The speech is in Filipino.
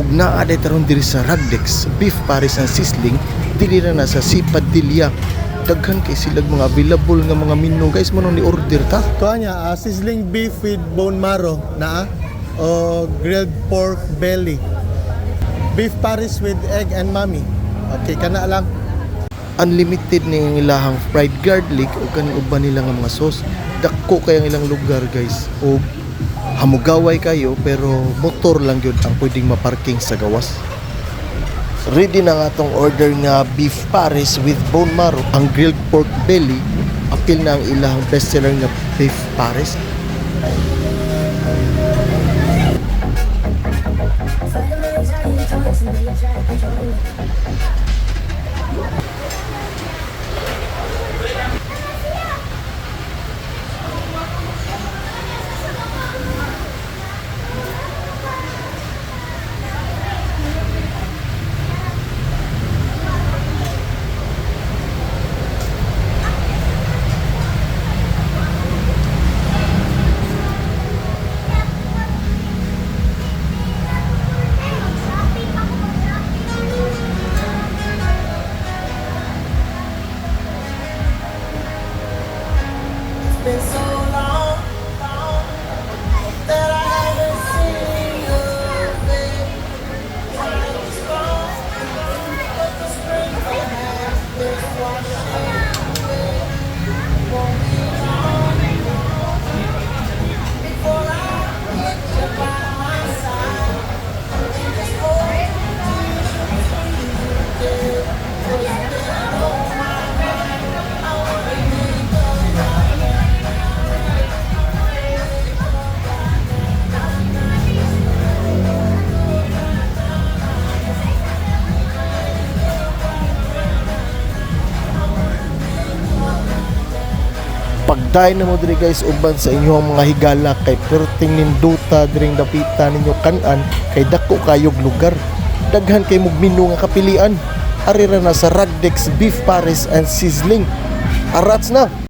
ug naa day taron diri sa Ragdex beef pares and sizzling dili na sa Sipadilla. Daghan kay silag mga available nga mga menu guys, mo ni order ta. Kuha niya, sizzling beef with bone marrow na o grilled pork belly. Beef pares with egg and mami. Okay, kana lang. Unlimited ni ang ilahang fried garlic o kaning uban nila nga mga sauce. Dako kay ang ilang lugar guys. O hamugaway kayo pero motor lang yun ang pwedeng maparking sa gawas. Ready na nga tong order nga beef pares with bone marrow. Ang grilled pork belly, apil na ang ilahang bestseller nga beef pares. Been so long that I haven't seen your face. I was wrong, but the spring has been washing away. Won't be long before I get you by my side. In this world, it's been on my mind. I wanna be the Pagdayon na mo diri guys uban sa inyong mga higala kay perting ninduta diring dapita ninyo kanan kay dako kayog lugar. Daghan kay mog menu nga kapilian. Arira na sa Ragdex beef pares and sizzling. Arats na.